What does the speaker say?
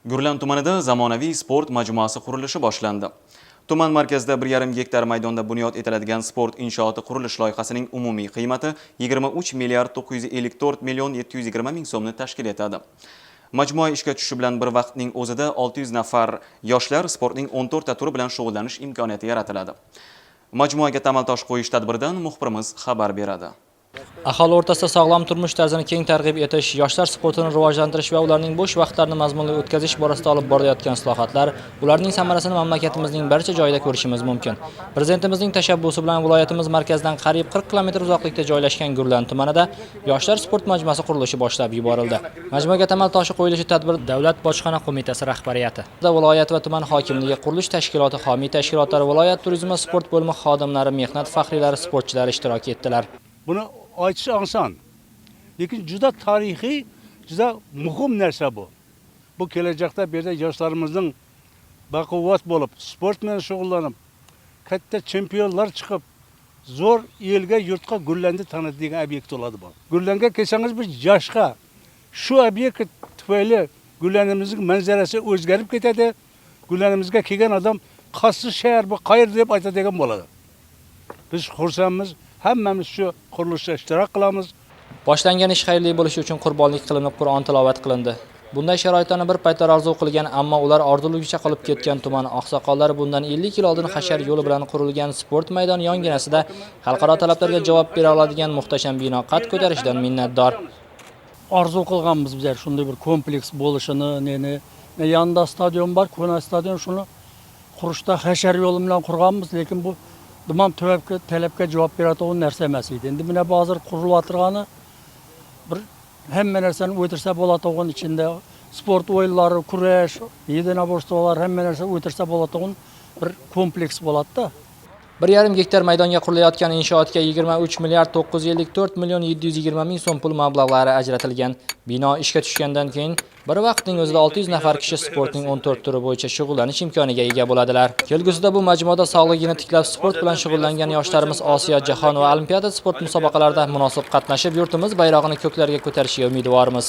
Gurlan tumanida zamonaviy sport majmuasi qurilishi boshlandi. Tuman markazida 1,5 gektar maydonda bunyod etiladigan sport inshooti qurilish loyihasining umumiy qiymati 23 milliard 954 million 720 ming so'mni tashkil etadi. Majmua ishga tushishi bilan bir vaqtning o'zida 600 nafar yoshlar sportning 14 ta turi bilan shug'ullanish imkoniyati yaratiladi. Majmuaga tamal tosh qo'yish tadbiridan muxbirimiz xabar beradi. Aholi o'rtasida sog'lom turmush tarzini keng targ'ib etish, yoshlar sportini rivojlantirish va ularning bo'sh vaqtlarini mazmunli o'tkazish borasida olib borilayotgan islohotlar, ularning samarasini mamlakatimizning barcha joyida ko'rishimiz mumkin. Prezidentimizning tashabbusi bilan viloyatimiz markazidan qariyb 40 kilometr uzoqlikda joylashgan Gurlan tumanida yoshlar sport majmuasi qurilishi boshlab yuborildi. Majmuaga tamal toshi qo'yilishi tadbir Davlat bojxona qo'mitasi rahbariyati, viloyat va tuman hokimligi, qurilish tashkiloti, homiy tashkilotlari, viloyat turizm va sport bo'limi xodimlari, mehnat faxriylari, sportchilari ishtirok etdilar. Buni aytish oson. Lekin juda tarixiy, juda muhim narsa bu. Bu kelajakda bu yerda yoshlarimizning baquvvat bo'lib, sport bilan shug'ullanib, katta chempionlar chiqib, zo'r elga, yurtga Gurlanni tanitadigan obyekt bo'ladi bu. Gurlanga kelsangiz bir yoshga shu obyekt tufayli Gurlanimizning manzarasi o'zgarib ketadi. Gurlanimizga kelgan odam qaysi shahar bu, qayer deb aytadigan bo'ladi. Biz xursandmiz. Hammamiz shu qurilishda ishtirok qilamiz. Boshlangan ish xayrli bo'lishi uchun qurbonlik qilinib, Qur'on tilovat qilindi. Bunday sharoitlarni bir paytlar orzu qilgan, ammo ular orzuligicha qolib ketgan tuman oqsoqollari bundan 50 yil oldin hashar yo'li bilan qurilgan sport maydoni yonginasida xalqaro talablarga javob bera oladigan muhtasham bino qad ko'tarishidan minnatdor. Orzu qilganmiz bizlar shunday bir kompleks bo'lishini, yanında stadion bor, Ko'na stadion, shuni qurishda hashar yo'li bilan qurganmiz, lekin bu Dumam talabga javob beradigan narsa emas edi. Endi buni hozir qurilayotgani bir hamma narsani o'tirsa bo'ladigan ichida sport o'yinlari, kurash, yedinaboshlar hamma narsa o'tirsa bo'ladigan bir kompleks bo'ladi-da. 1,5 gektar maydonga qurilayotgan inshootga 23 milliard 954 million 720 ming so'm pul mablag'lari ajratilgan. Bino ishga tushgandan keyin bir vaqtning o'zida 600 nafar kishi sportning 14 turi bo'yicha shug'ullanish imkoniga ega bo'ladilar. Kelgusida bu majmuada sog'ligini tiklab sport bilan shug'ullangan yoshlarimiz Osiyo, Jahon va Olimpiada sport musobaqalarida munosib qatnashib, yurtimiz bayrog'ini ko'klarga ko'tarishiga umidvormiz.